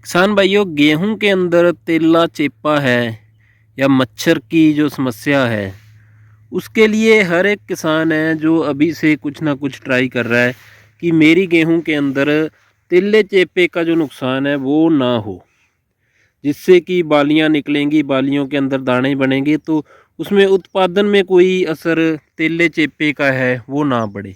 किसान भाइयों, गेहूं के अंदर तेला चेपा है या मच्छर की जो समस्या है, उसके लिए हर एक किसान है जो अभी से कुछ ना कुछ ट्राई कर रहा है कि मेरी गेहूं के अंदर तेले चेपे का जो नुकसान है वो ना हो, जिससे कि बालियां निकलेंगी, बालियों के अंदर दाने बनेंगे तो उसमें उत्पादन में कोई असर तेले चेपे का है वो ना पड़े।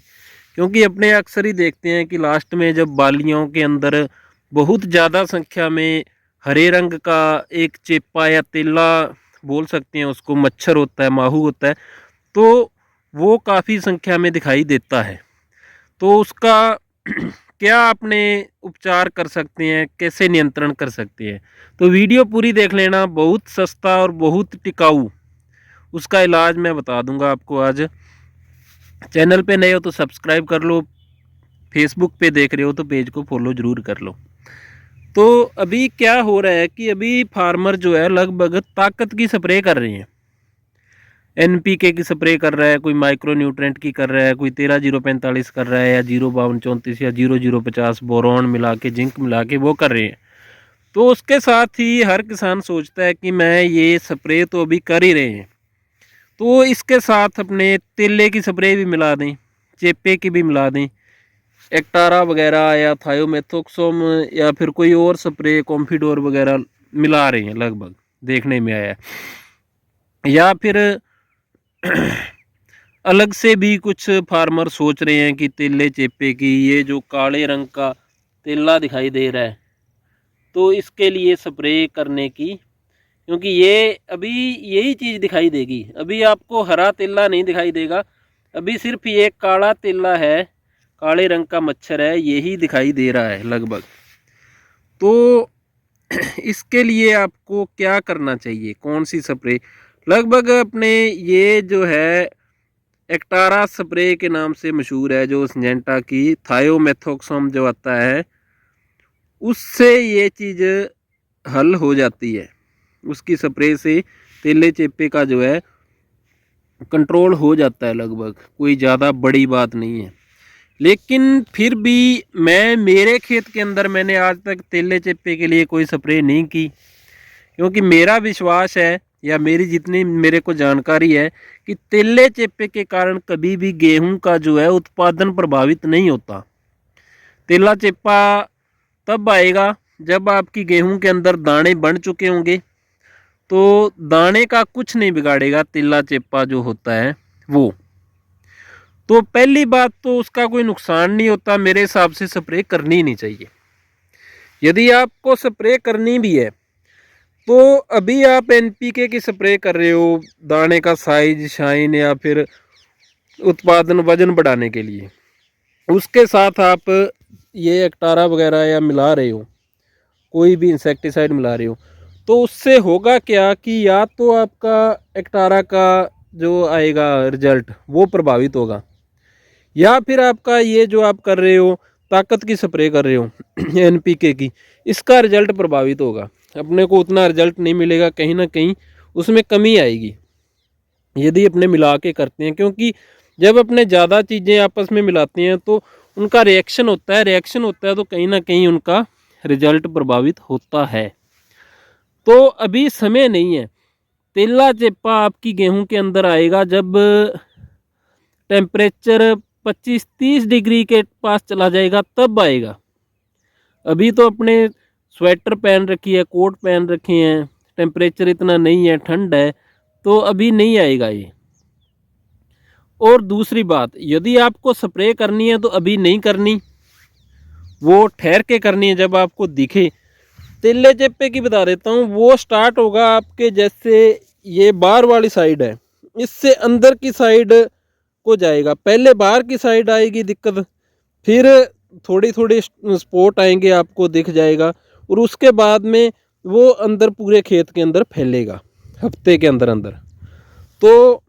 क्योंकि अपने अक्सर ही देखते हैं कि लास्ट में जब बालियों के अंदर बहुत ज़्यादा संख्या में हरे रंग का एक चेपा या तेला बोल सकते हैं उसको, मच्छर होता है, माहू होता है, तो वो काफ़ी संख्या में दिखाई देता है। तो उसका क्या आपने उपचार कर सकते हैं, कैसे नियंत्रण कर सकते हैं? तो वीडियो पूरी देख लेना, बहुत सस्ता और बहुत टिकाऊ उसका इलाज मैं बता दूंगा आपको आज। चैनल पे नए हो तो सब्सक्राइब कर लो, फेसबुक पे देख रहे हो तो पेज को फॉलो ज़रूर कर लो। तो अभी क्या हो रहा है कि अभी फार्मर जो है लगभग ताकत की स्प्रे कर रहे हैं। एनपीके की स्प्रे कर रहा है, कोई माइक्रो न्यूट्रेंट की कर रहा है, कोई 13-0-45 कर रहा है, या 0-52-34 या 0-0-50 बोरॉन मिला के, जिंक मिला के वो कर रहे हैं। तो उसके साथ ही हर किसान सोचता है कि मैं ये स्प्रे तो अभी कर ही रहे हैं, तो इसके साथ अपने तेले की स्प्रे भी मिला दें, चेपे की भी मिला दें, एक्टारा वगैरह या थायोमेथोक्सोम या फिर कोई और स्प्रे कॉम्फिडोर वगैरह मिला रहे हैं, लगभग देखने में आया है। या फिर अलग से भी कुछ फार्मर सोच रहे हैं कि तेले चेपे की, ये जो काले रंग का तेला दिखाई दे रहा है, तो इसके लिए स्प्रे करने की, क्योंकि ये अभी यही चीज़ दिखाई देगी। अभी आपको हरा तेला नहीं दिखाई देगा, अभी सिर्फ ये काला तेला है, काले रंग का मच्छर है, यही दिखाई दे रहा है लगभग। तो इसके लिए आपको क्या करना चाहिए, कौन सी स्प्रे? लगभग अपने ये जो है एक्टारा स्प्रे के नाम से मशहूर है, जो सिंजेंटा की थायोमेथोक्सोम जो आता है, उससे ये चीज़ हल हो जाती है। उसकी स्प्रे से तेले चेपे का जो है कंट्रोल हो जाता है, लगभग कोई ज़्यादा बड़ी बात नहीं है। लेकिन फिर भी मेरे खेत के अंदर मैंने आज तक तेले चेपे के लिए कोई स्प्रे नहीं की, क्योंकि मेरा विश्वास है या मेरी जितनी मेरे को जानकारी है कि तेले चेपे के कारण कभी भी गेहूं का जो है उत्पादन प्रभावित नहीं होता। तेला चेपा तब आएगा जब आपकी गेहूं के अंदर दाने बन चुके होंगे, तो दाने का कुछ नहीं बिगाड़ेगा तेला चेपा जो होता है वो। तो पहली बात तो उसका कोई नुकसान नहीं होता, मेरे हिसाब से स्प्रे करनी ही नहीं चाहिए। यदि आपको स्प्रे करनी भी है तो अभी आप एनपीके की स्प्रे कर रहे हो दाने का साइज, शाइन या फिर उत्पादन, वजन बढ़ाने के लिए, उसके साथ आप ये एक्टारा वगैरह या मिला रहे हो, कोई भी इंसेक्टिसाइड मिला रहे हो, तो उससे होगा क्या कि या तो आपका एक्टारा का जो आएगा रिजल्ट वो प्रभावित होगा, या फिर आपका ये जो आप कर रहे हो ताकत की स्प्रे कर रहे हो एनपीके की, इसका रिजल्ट प्रभावित होगा। अपने को उतना रिजल्ट नहीं मिलेगा, कहीं ना कहीं उसमें कमी आएगी यदि अपने मिला के करते हैं। क्योंकि जब अपने ज़्यादा चीज़ें आपस में मिलाते हैं तो उनका रिएक्शन होता है, तो कहीं ना कहीं उनका रिजल्ट प्रभावित होता है। तो अभी समय नहीं है। तेला चेपा आपकी गेहूं के अंदर आएगा जब टेम्परेचर 25-30 डिग्री के पास चला जाएगा, तब आएगा। अभी तो अपने स्वेटर पहन रखी है, कोट पहन रखे हैं, टेम्परेचर इतना नहीं है, ठंड है, तो अभी नहीं आएगा ये। और दूसरी बात, यदि आपको स्प्रे करनी है तो अभी नहीं करनी, वो ठहर के करनी है जब आपको दिखे। तेले चेपे की बता देता हूँ, वो स्टार्ट होगा आपके जैसे ये बाहर वाली साइड है, इससे अंदर की साइड को जाएगा। पहले बाहर की साइड आएगी दिक्कत, फिर थोड़ी थोड़ी स्पॉट आएंगे, आपको दिख जाएगा, और उसके बाद में वो अंदर पूरे खेत के अंदर फैलेगा हफ्ते के अंदर अंदर। तो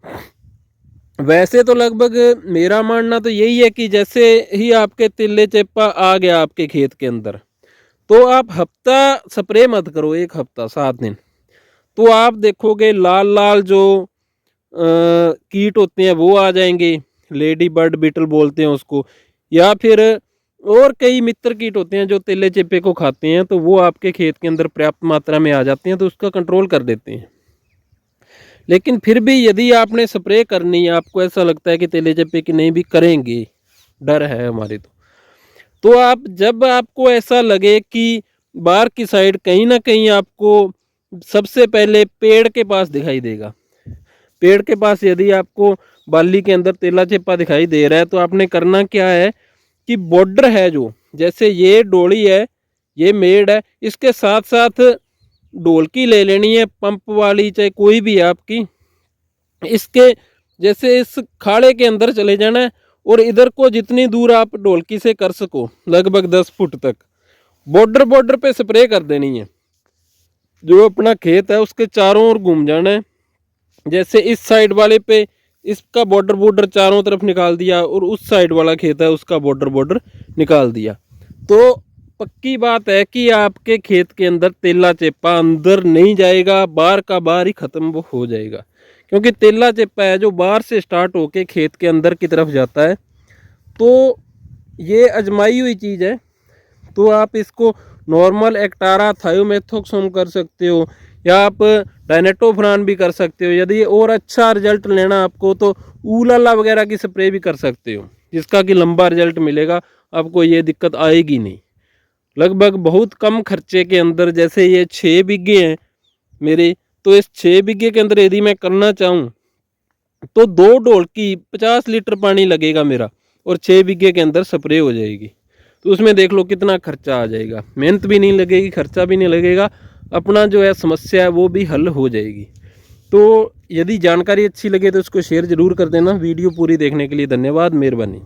वैसे तो लगभग मेरा मानना तो यही है कि जैसे ही आपके तिल्ले चेपा आ गया आपके खेत के अंदर, तो आप हफ्ता स्प्रे मत करो, एक हफ्ता 7 दिन, तो आप देखोगे लाल लाल जो कीट होते हैं वो आ जाएंगे, लेडी बर्ड बीटल बोलते हैं उसको, या फिर और कई मित्र कीट होते हैं जो तेले चेपे को खाते हैं, तो वो आपके खेत के अंदर पर्याप्त मात्रा में आ जाते हैं, तो उसका कंट्रोल कर देते हैं। लेकिन फिर भी यदि आपने स्प्रे करनी है, आपको ऐसा लगता है कि तेले चेपे की नहीं भी करेंगे, डर है हमारे, तो आप जब आपको ऐसा लगे कि बाहर की साइड कहीं ना कहीं आपको सबसे पहले पेड़ के पास दिखाई देगा, पेड़ के पास यदि आपको बाली के अंदर तेला चेपा दिखाई दे रहा है, तो आपने करना क्या है कि बॉर्डर है जो, जैसे ये डोली है, ये मेड़ है, इसके साथ साथ ढोलकी ले लेनी है, पंप वाली चाहे कोई भी आपकी, इसके जैसे इस खाड़े के अंदर चले जाना है और इधर को जितनी दूर आप ढोलकी से कर सको, लगभग 10 फुट तक बॉर्डर पे स्प्रे कर देनी है। जो अपना खेत है उसके चारों ओर घूम जाना है। जैसे इस साइड वाले पे इसका बॉर्डर चारों तरफ निकाल दिया और उस साइड वाला खेत है उसका बॉर्डर निकाल दिया, तो पक्की बात है कि आपके खेत के अंदर तेला चेपा अंदर नहीं जाएगा, बाहर का बाहर ही खत्म हो जाएगा। क्योंकि तेला चेपा है जो बाहर से स्टार्ट होके खेत के अंदर की तरफ जाता है, तो ये आजमाई हुई चीज़ है। तो आप इसको नॉर्मल एक्टारा थायोमेथोक्सोम कर सकते हो, या आप डायनेटोफ्रान भी कर सकते हो। यदि और अच्छा रिजल्ट लेना आपको तो ऊलाला वगैरह की स्प्रे भी कर सकते हो, जिसका कि लंबा रिजल्ट मिलेगा, आपको ये दिक्कत आएगी नहीं। लगभग बहुत कम खर्चे के अंदर, जैसे ये 6 बीघे हैं मेरे, तो इस 6 बीघे के अंदर यदि मैं करना चाहूँ तो 2 ढोलकी 50 लीटर पानी लगेगा मेरा, और 6 बीघे के अंदर स्प्रे हो जाएगी। तो उसमें देख लो कितना खर्चा आ जाएगा, मेहनत भी नहीं लगेगी, खर्चा भी नहीं लगेगा, अपना जो है समस्या है वो भी हल हो जाएगी। तो यदि जानकारी अच्छी लगे तो इसको शेयर ज़रूर कर देना। वीडियो पूरी देखने के लिए धन्यवाद, मेहरबानी।